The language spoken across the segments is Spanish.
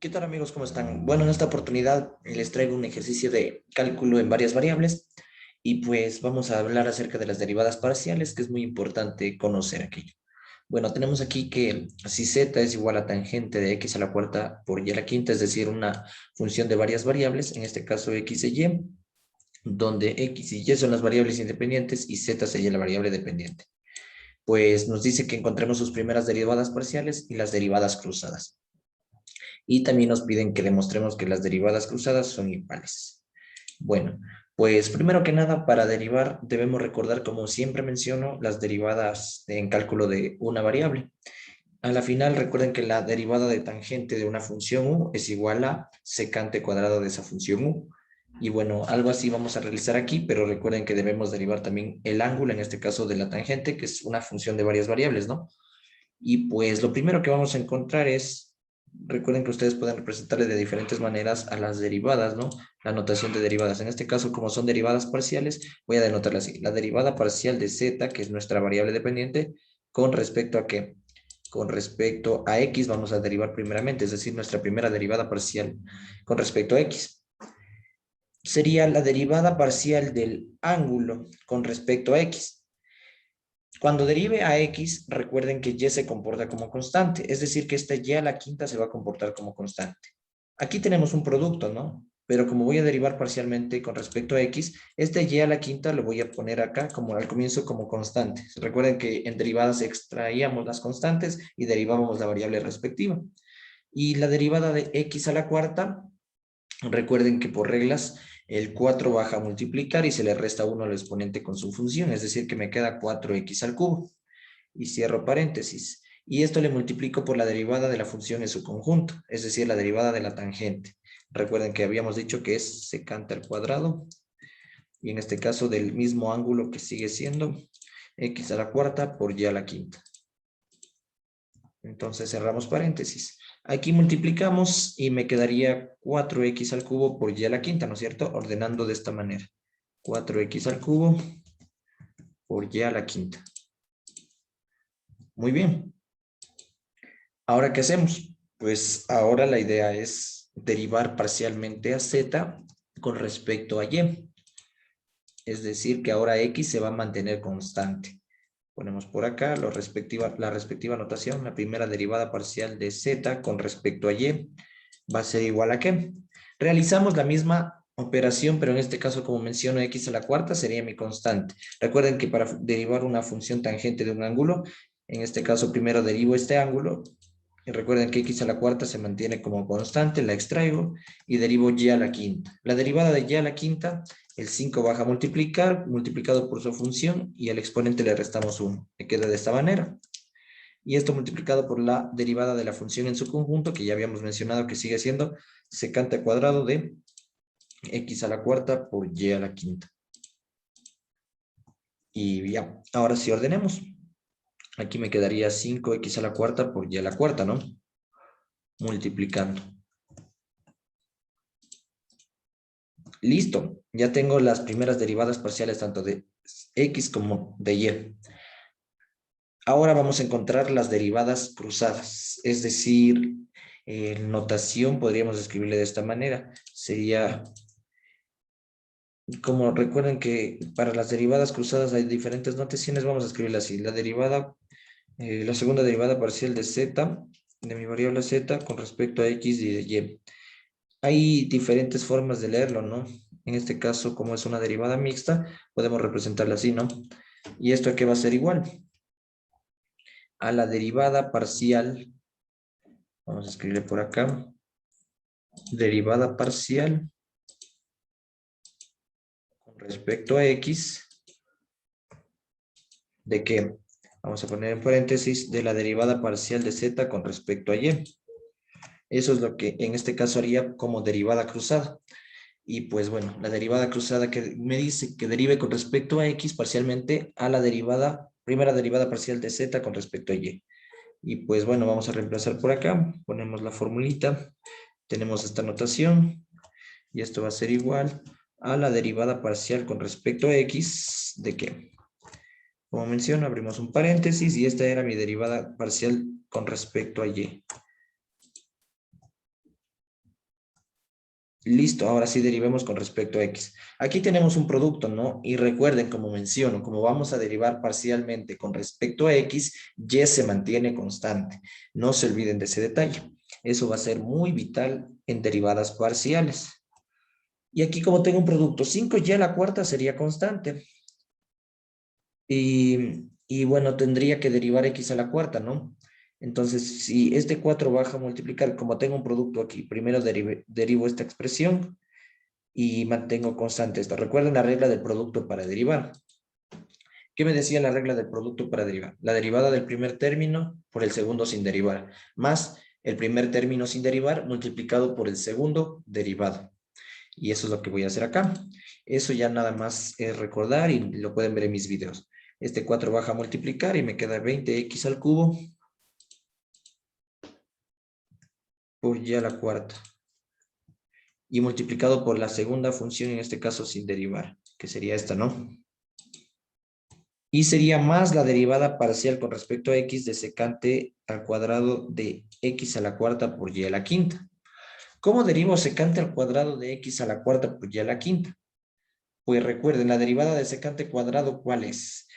¿Qué tal amigos? ¿Cómo están? Bueno, en esta oportunidad les traigo un ejercicio de cálculo en varias variables y pues vamos a hablar acerca de las derivadas parciales, que es muy importante conocer aquello. Bueno, tenemos aquí que si z es igual a tangente de x a la cuarta por y a la quinta, es decir, una función de varias variables, en este caso x e y, donde x y y son las variables independientes y z sería la variable dependiente. Pues nos dice que encontremos sus primeras derivadas parciales y las derivadas cruzadas. Y también nos piden que demostremos que las derivadas cruzadas son iguales. Bueno, pues primero que nada, para derivar debemos recordar, como siempre menciono, las derivadas en cálculo de una variable. A la final, recuerden que la derivada de tangente de una función u es igual a secante cuadrado de esa función u. Y bueno, algo así vamos a realizar aquí, pero recuerden que debemos derivar también el ángulo, en este caso de la tangente, que es una función de varias variables, ¿no? Y pues lo primero que vamos a encontrar es, recuerden que ustedes pueden representarle de diferentes maneras a las derivadas, ¿no? La notación de derivadas. En este caso, como son derivadas parciales, voy a denotarla así. La derivada parcial de z, que es nuestra variable dependiente, con respecto a qué? Con respecto a x vamos a derivar primeramente, es decir, nuestra primera derivada parcial con respecto a x. Sería la derivada parcial del ángulo con respecto a x. Cuando derive a x, recuerden que y se comporta como constante, es decir, que esta y a la quinta se va a comportar como constante. Aquí tenemos un producto, ¿no? Pero como voy a derivar parcialmente con respecto a x, este y a la quinta lo voy a poner acá como al comienzo como constante. Recuerden que en derivadas extraíamos las constantes y derivábamos la variable respectiva. Y la derivada de x a la cuarta, recuerden que por reglas el 4 baja a multiplicar y se le resta 1 al exponente con su función, es decir, que me queda 4x al cubo. Y cierro paréntesis. Y esto le multiplico por la derivada de la función en su conjunto, es decir, la derivada de la tangente. Recuerden que habíamos dicho que es secante al cuadrado, y en este caso del mismo ángulo que sigue siendo x a la cuarta por y a la quinta. Entonces cerramos paréntesis. Aquí multiplicamos y me quedaría 4x al cubo por y a la quinta, ¿no es cierto? Ordenando de esta manera. 4x al cubo por y a la quinta. Muy bien. ¿Ahora qué hacemos? Pues ahora la idea es derivar parcialmente a z con respecto a y. Es decir, que ahora x se va a mantener constante. Ponemos por acá la respectiva notación. La primera derivada parcial de z con respecto a y va a ser igual a ¿qué? Realizamos la misma operación, pero en este caso, como menciono, x a la cuarta sería mi constante. Recuerden que para derivar una función tangente de un ángulo, en este caso primero derivo este ángulo, y recuerden que x a la cuarta se mantiene como constante, la extraigo y derivo y a la quinta. La derivada de y a la quinta, el 5 baja a multiplicar, multiplicado por su función, y al exponente le restamos 1. Me queda de esta manera. Y esto multiplicado por la derivada de la función en su conjunto, que ya habíamos mencionado que sigue siendo secante al cuadrado de x a la cuarta por y a la quinta. Y ya, ahora sí ordenemos. Aquí me quedaría 5x a la cuarta por y a la cuarta, ¿no? Multiplicando. Listo, ya tengo las primeras derivadas parciales tanto de x como de y. Ahora vamos a encontrar las derivadas cruzadas, es decir, en notación podríamos escribirle de esta manera. Sería, como recuerden que para las derivadas cruzadas hay diferentes notaciones, vamos a escribirla así. La derivada, la segunda derivada parcial de z, de mi variable z, con respecto a x y de y. Hay diferentes formas de leerlo, ¿no? En este caso, como es una derivada mixta, podemos representarla así, ¿no? ¿Y esto a qué va a ser igual? A la derivada parcial, vamos a escribirle por acá, derivada parcial con respecto a x, ¿de qué? Vamos a poner en paréntesis, de la derivada parcial de z con respecto a y. Eso es lo que en este caso haría como derivada cruzada. Y pues bueno, la derivada cruzada que me dice que derive con respecto a x parcialmente a la primera derivada parcial de z con respecto a y. Y pues bueno, vamos a reemplazar por acá, ponemos la formulita, tenemos esta notación, y esto va a ser igual a la derivada parcial con respecto a x, ¿de qué? Como menciono, abrimos un paréntesis, y esta era mi derivada parcial con respecto a y. Listo, ahora sí derivemos con respecto a x. Aquí tenemos un producto, ¿no? Y recuerden, como menciono, como vamos a derivar parcialmente con respecto a x, y se mantiene constante. No se olviden de ese detalle. Eso va a ser muy vital en derivadas parciales. Y aquí como tengo un producto 5y a la cuarta sería constante. Y bueno, tendría que derivar x a la cuarta, ¿no? Entonces, si este 4 baja a multiplicar, como tengo un producto aquí, primero derivo esta expresión y mantengo constante esta. Recuerden la regla del producto para derivar. ¿Qué me decía la regla del producto para derivar? La derivada del primer término por el segundo sin derivar, más el primer término sin derivar multiplicado por el segundo derivado. Y eso es lo que voy a hacer acá. Eso ya nada más es recordar y lo pueden ver en mis videos. Este 4 baja a multiplicar y me queda 20x al cubo por y a la cuarta. Y multiplicado por la segunda función, en este caso sin derivar, que sería esta, ¿no? Y sería más la derivada parcial con respecto a x de secante al cuadrado de x a la cuarta por y a la quinta. ¿Cómo derivo secante al cuadrado de x a la cuarta por y a la quinta? Pues recuerden, la derivada de secante cuadrado, ¿cuál es?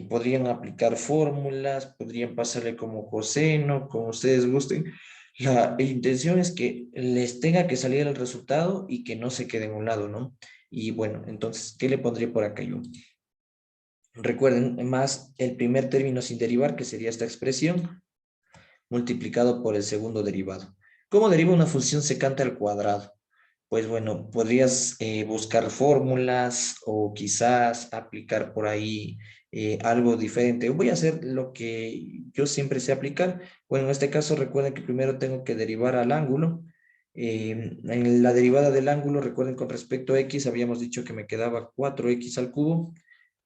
Podrían aplicar fórmulas, podrían pasarle como coseno, como ustedes gusten. La intención es que les tenga que salir el resultado y que no se quede en un lado, ¿no? Y bueno, entonces, ¿qué le pondré por acá yo? Recuerden, más el primer término sin derivar, que sería esta expresión, multiplicado por el segundo derivado. ¿Cómo deriva una función secante al cuadrado? Pues bueno, podrías buscar fórmulas o quizás aplicar por ahí algo diferente. Voy a hacer lo que yo siempre sé aplicar. Bueno, en este caso recuerden que primero tengo que derivar al ángulo. En la derivada del ángulo, recuerden con respecto a x, habíamos dicho que me quedaba 4x al cubo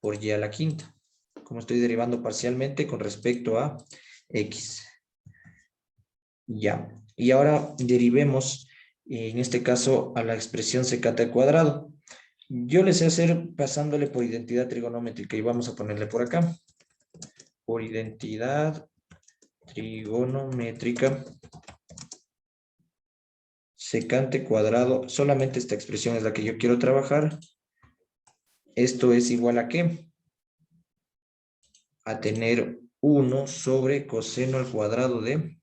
por y a la quinta. Como estoy derivando parcialmente con respecto a x. Ya. Y ahora derivemos, en este caso, a la expresión secante al cuadrado. Yo les sé hacer pasándole por identidad trigonométrica y vamos a ponerle por acá. Por identidad trigonométrica, secante cuadrado, solamente esta expresión es la que yo quiero trabajar. Esto es igual a ¿qué? A tener 1 sobre coseno al cuadrado de...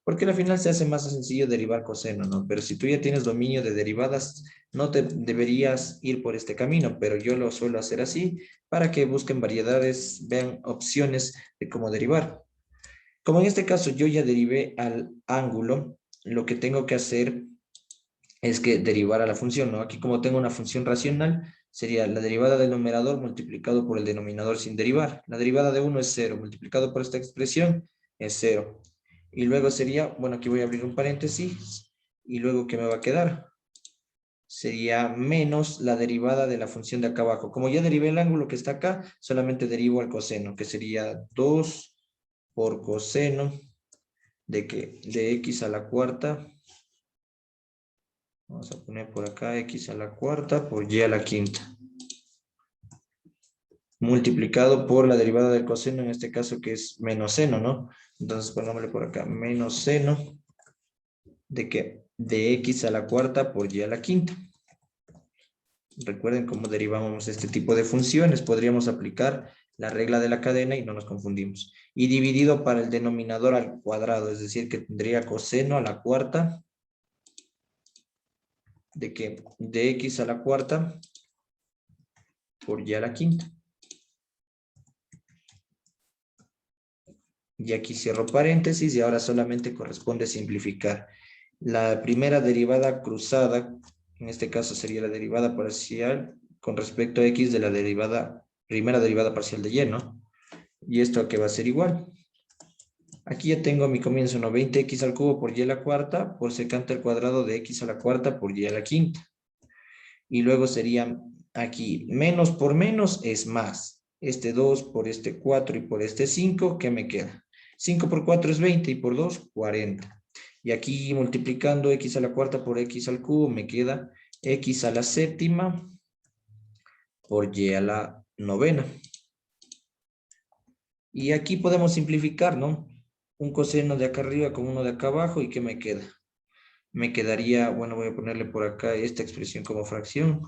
Porque al final se hace más sencillo derivar coseno, ¿no? Pero si tú ya tienes dominio de derivadas, no te deberías ir por este camino, pero yo lo suelo hacer así para que busquen variedades, vean opciones de cómo derivar. Como en este caso yo ya derivé al ángulo, lo que tengo que hacer es que derivar a la función, ¿no? Aquí como tengo una función racional, sería la derivada del numerador multiplicado por el denominador sin derivar. La derivada de 1 es 0, multiplicado por esta expresión es 0. Y luego sería, bueno, aquí voy a abrir un paréntesis, y luego ¿qué me va a quedar? Sería menos la derivada de la función de acá abajo. Como ya derivé el ángulo que está acá, solamente derivo al coseno, que sería 2 por coseno de, que, de x a la cuarta. Vamos a poner por acá x a la cuarta por y a la quinta. Multiplicado por la derivada del coseno, en este caso que es menos seno, ¿no? Entonces pongámosle por acá, menos seno de que de x a la cuarta por y a la quinta. Recuerden cómo derivamos este tipo de funciones. Podríamos aplicar la regla de la cadena y no nos confundimos. Y dividido para el denominador al cuadrado, es decir, que tendría coseno a la cuarta de que de x a la cuarta por y a la quinta. Y aquí cierro paréntesis y ahora solamente corresponde simplificar. La primera derivada cruzada, en este caso sería la derivada parcial con respecto a x de la primera derivada parcial de y, ¿no? Y esto a qué va a ser igual. Aquí ya tengo mi comienzo, ¿no? 20x al cubo por y a la cuarta por secante al cuadrado de x a la cuarta por y a la quinta. Y luego sería aquí, menos por menos es más. Este 2 por este 4 y por este 5, ¿qué me queda? 5 por 4 es 20 y por 2, 40. Y aquí multiplicando x a la cuarta por x al cubo, me queda x a la séptima por y a la novena. Y aquí podemos simplificar, ¿no? Un coseno de acá arriba con uno de acá abajo, ¿y qué me queda? me quedaría, bueno, voy a ponerle por acá esta expresión como fracción.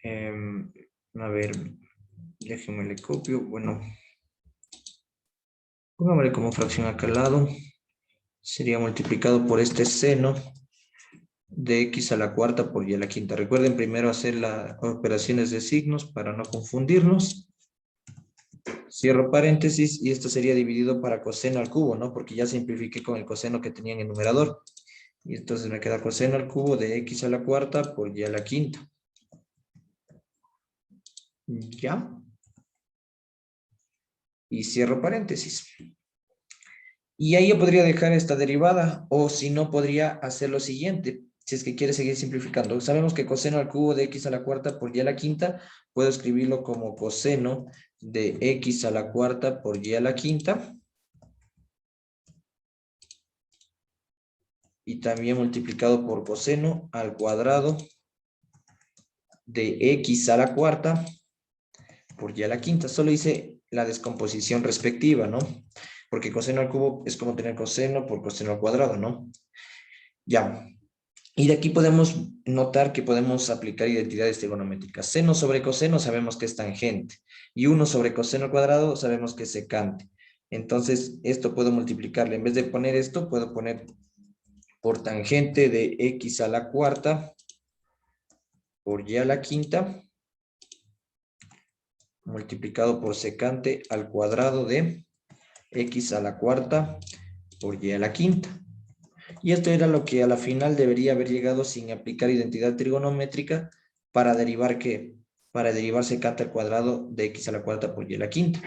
A ver, déjenme le copio. Bueno, pongámosle como fracción acá al lado. Sería multiplicado por este seno de x a la cuarta por y a la quinta. Recuerden primero hacer las operaciones de signos para no confundirnos. Cierro paréntesis y esto sería dividido para coseno al cubo, ¿no? Porque ya simplifiqué con el coseno que tenía en el numerador. Y entonces me queda coseno al cubo de x a la cuarta por y a la quinta. ¿Ya? Y cierro paréntesis. Y ahí yo podría dejar esta derivada, o si no, podría hacer lo siguiente, si es que quiere seguir simplificando. Sabemos que coseno al cubo de x a la cuarta por y a la quinta, puedo escribirlo como coseno de x a la cuarta por y a la quinta. Y también multiplicado por coseno al cuadrado de x a la cuarta por y a la quinta. Solo hice la descomposición respectiva, ¿no? Porque coseno al cubo es como tener coseno por coseno al cuadrado, ¿no? Ya. Y de aquí podemos notar que podemos aplicar identidades trigonométricas. Seno sobre coseno sabemos que es tangente. Y 1 sobre coseno al cuadrado sabemos que es secante. Entonces, esto puedo multiplicarle. En vez de poner esto, puedo poner por tangente de x a la cuarta por y a la quinta multiplicado por secante al cuadrado de x a la cuarta por y a la quinta. Y esto era lo que a la final debería haber llegado sin aplicar identidad trigonométrica para derivar ¿qué? Para derivar secante al cuadrado de x a la cuarta por y a la quinta.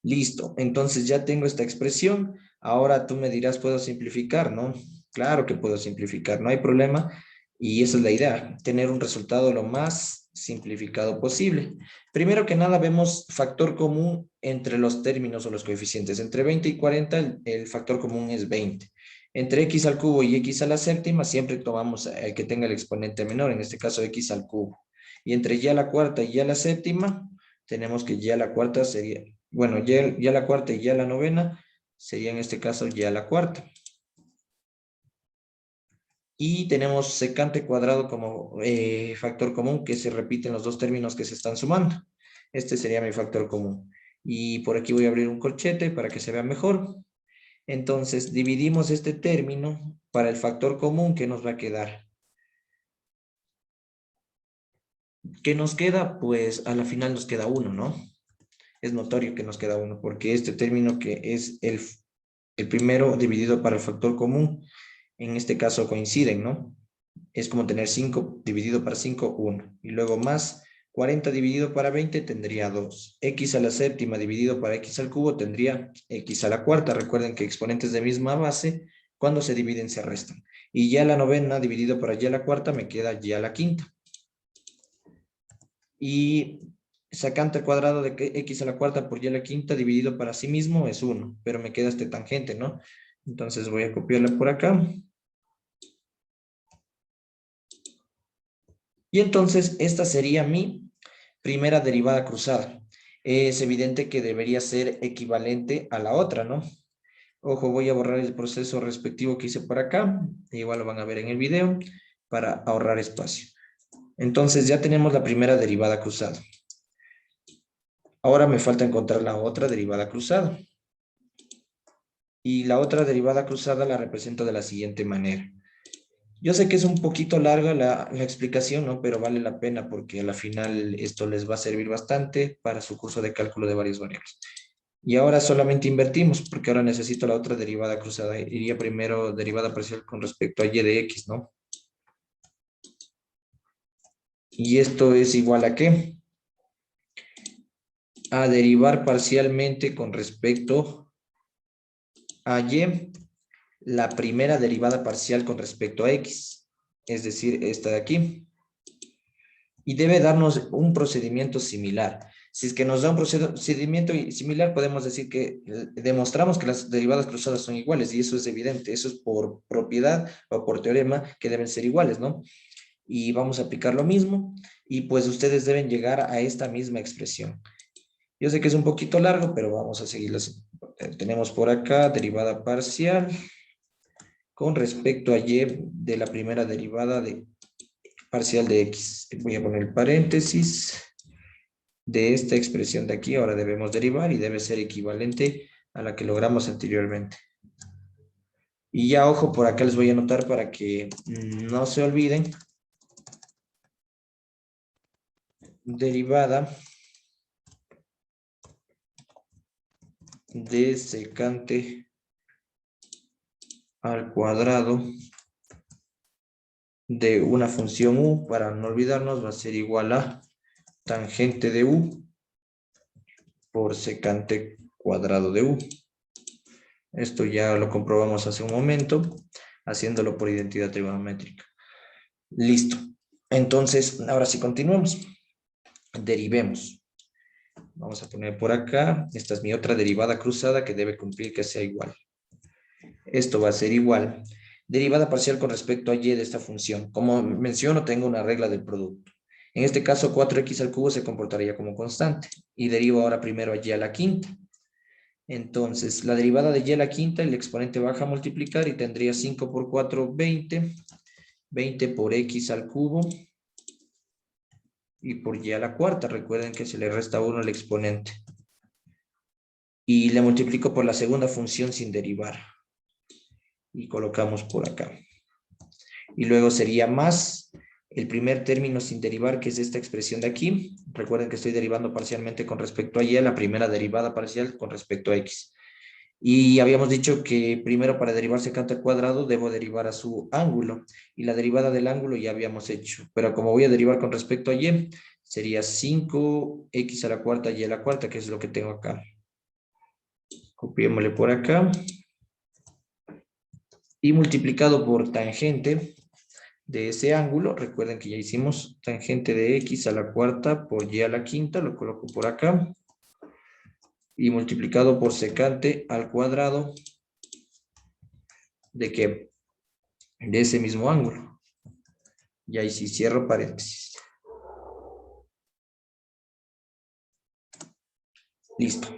Listo, entonces ya tengo esta expresión. Ahora tú me dirás, ¿puedo simplificar? ¿No? Claro que puedo simplificar, no hay problema. Y esa es la idea, tener un resultado lo más simplificado posible. Primero que nada vemos factor común entre los términos o los coeficientes. Entre 20 y 40 el factor común es 20. Entre x al cubo y x a la séptima siempre tomamos el que tenga el exponente menor, en este caso x al cubo. Y entre y a la cuarta y y a la séptima, tenemos que y a la cuarta sería, bueno, y a la cuarta y y a la novena sería en este caso y a la cuarta. Y tenemos secante cuadrado como factor común que se repite en los dos términos que se están sumando. Este sería mi factor común. Y por aquí voy a abrir un corchete para que se vea mejor. Entonces, dividimos este término para el factor común que nos va a quedar. ¿Qué nos queda? Pues a la final nos queda 1, ¿no? Es notorio que nos queda 1 porque este término que es el primero dividido para el factor común, en este caso coinciden, ¿no? Es como tener 5 dividido para 5, 1. Y luego más 40 dividido para 20 tendría 2. X a la séptima dividido para x al cubo tendría x a la cuarta. Recuerden que exponentes de misma base, cuando se dividen se restan. Y ya la novena dividido para y a la cuarta me queda y a la quinta. Y sacante al cuadrado de x a la cuarta por y a la quinta dividido para sí mismo es 1. Pero me queda este tangente, ¿no? Entonces voy a copiarla por acá. Y entonces esta sería mi primera derivada cruzada. Es evidente que debería ser equivalente a la otra, ¿no? Ojo, voy a borrar el proceso respectivo que hice por acá. Igual lo van a ver en el video para ahorrar espacio. Entonces ya tenemos la primera derivada cruzada. Ahora me falta encontrar la otra derivada cruzada. Y la otra derivada cruzada la represento de la siguiente manera. Yo sé que es un poquito larga la explicación, ¿no? Pero vale la pena porque a la final esto les va a servir bastante para su curso de cálculo de varias variables. Y ahora solamente invertimos porque ahora necesito la otra derivada cruzada. Iría primero derivada parcial con respecto a y de x, ¿no? Y esto es igual a ¿qué? A derivar parcialmente con respecto a y la primera derivada parcial con respecto a x. Es decir, esta de aquí. Y debe darnos un procedimiento similar. Si es que nos da un procedimiento similar, podemos decir que demostramos que las derivadas cruzadas son iguales, y eso es evidente, eso es por propiedad o por teorema que deben ser iguales, ¿no? Y vamos a aplicar lo mismo, y pues ustedes deben llegar a esta misma expresión. Yo sé que es un poquito largo, pero vamos a seguirlo así. Tenemos por acá derivada parcial con respecto a y de la primera derivada de parcial de x. Voy a poner paréntesis de esta expresión de aquí. Ahora debemos derivar y debe ser equivalente a la que logramos anteriormente. Y ya, ojo, por acá les voy a anotar para que no se olviden. Derivada de secante al cuadrado de una función u, para no olvidarnos, va a ser igual a tangente de u por secante cuadrado de u. Esto ya lo comprobamos hace un momento, haciéndolo por identidad trigonométrica. Listo. Entonces, ahora sí continuamos. Derivemos. Vamos a poner por acá. Esta es mi otra derivada cruzada que debe cumplir que sea igual. Esto va a ser igual. Derivada parcial con respecto a y de esta función. Como menciono, tengo una regla del producto. En este caso, 4x al cubo se comportaría como constante. Y derivo ahora primero a y a la quinta. Entonces, la derivada de y a la quinta, el exponente baja a multiplicar y tendría 5 por 4, 20. 20 por x al cubo. Y por y a la cuarta. Recuerden que se le resta 1 al exponente. Y le multiplico por la segunda función sin derivar. Y colocamos por acá. Y luego sería más el primer término sin derivar, que es esta expresión de aquí. Recuerden que estoy derivando parcialmente con respecto a y, la primera derivada parcial con respecto a x. Y habíamos dicho que primero para derivar secante al cuadrado debo derivar a su ángulo. Y la derivada del ángulo ya habíamos hecho. Pero como voy a derivar con respecto a y, sería 5x a la cuarta y a la cuarta, que es lo que tengo acá. Copiémosle por acá. Y multiplicado por tangente de ese ángulo, recuerden que ya hicimos tangente de x a la cuarta por y a la quinta, lo coloco por acá, y multiplicado por secante al cuadrado de qué, de ese mismo ángulo. Y ahí sí cierro paréntesis. Listo.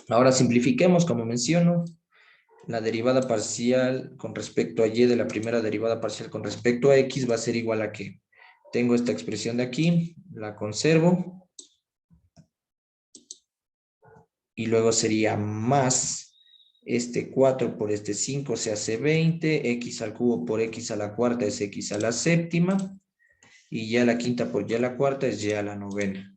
Ahora simplifiquemos, como menciono, la derivada parcial con respecto a y de la primera derivada parcial con respecto a x va a ser igual a que tengo esta expresión de aquí, la conservo, y luego sería más este 4 por este 5 se hace 20, x al cubo por x a la cuarta es x a la séptima, y y a la quinta por y a la cuarta es y a la novena.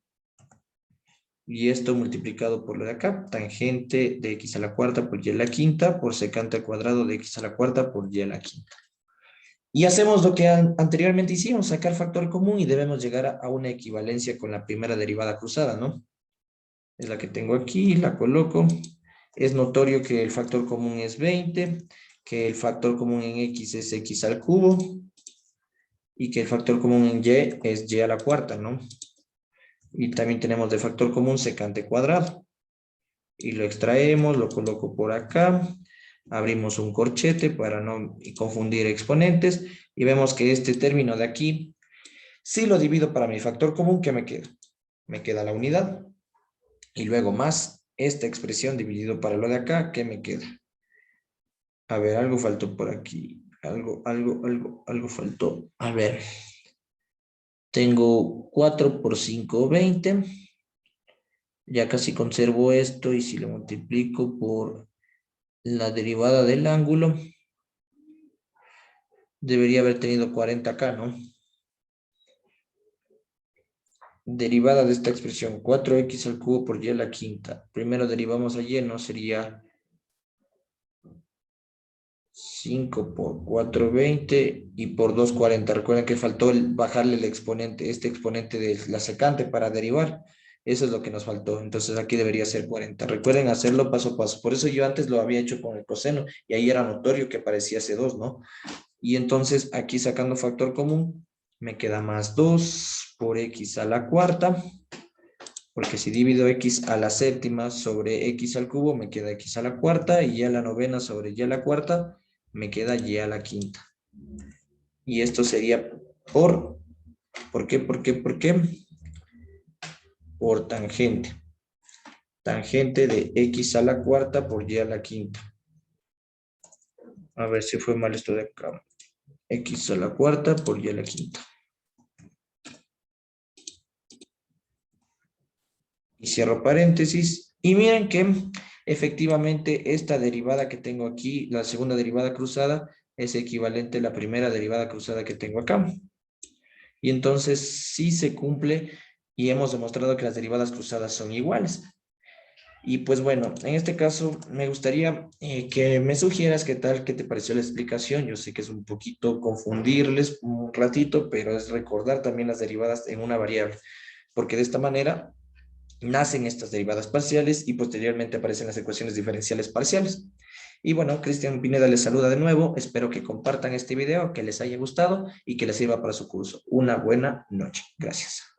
Y esto multiplicado por lo de acá, tangente de x a la cuarta por y a la quinta, por secante al cuadrado de x a la cuarta por y a la quinta. Y hacemos lo que anteriormente hicimos, sacar factor común, y debemos llegar a una equivalencia con la primera derivada cruzada, ¿no? Es la que tengo aquí, la coloco. Es notorio que el factor común es 20, que el factor común en x es x al cubo, y que el factor común en y es y a la cuarta, ¿no? Y también tenemos de factor común secante cuadrado. Y lo extraemos, lo coloco por acá. Abrimos un corchete para no confundir exponentes. Y vemos que este término de aquí, si lo divido para mi factor común, ¿qué me queda? Me queda la unidad. Y luego más esta expresión dividido para lo de acá, ¿qué me queda? A ver, algo faltó por aquí. Algo faltó. A ver. Tengo 4 por 5, 20. Ya casi conservo esto, y si lo multiplico por la derivada del ángulo, debería haber tenido 40 acá, ¿no? Derivada de esta expresión, 4x al cubo por y a la quinta. Primero derivamos a y, ¿no? Sería 5 por 4, 20, y por 2, 40. Recuerden que faltó bajarle el exponente, este exponente de la secante para derivar. Eso es lo que nos faltó. Entonces aquí debería ser 40. Recuerden hacerlo paso a paso. Por eso yo antes lo había hecho con el coseno, y ahí era notorio que parecía C2, ¿no? Y entonces aquí, sacando factor común, me queda más 2 por x a la cuarta, porque si divido x a la séptima sobre x al cubo, me queda x a la cuarta, y y a la novena sobre y a la cuarta, me queda y a la quinta. Y esto sería ¿por qué? Por tangente. Tangente de x a la cuarta por y a la quinta. A ver si fue mal esto de acá. X a la cuarta por y a la quinta. Y cierro paréntesis. Y miren que efectivamente esta derivada que tengo aquí, la segunda derivada cruzada, es equivalente a la primera derivada cruzada que tengo acá. Y entonces sí se cumple y hemos demostrado que las derivadas cruzadas son iguales. Y pues bueno, en este caso me gustaría que me sugieras qué tal, qué te pareció la explicación. Yo sé que es un poquito confundirles un ratito, pero es recordar también las derivadas en una variable, porque de esta manera nacen estas derivadas parciales y posteriormente aparecen las ecuaciones diferenciales parciales. Y bueno, Cristian Pineda les saluda de nuevo. Espero que compartan este video, que les haya gustado y que les sirva para su curso. Una buena noche. Gracias.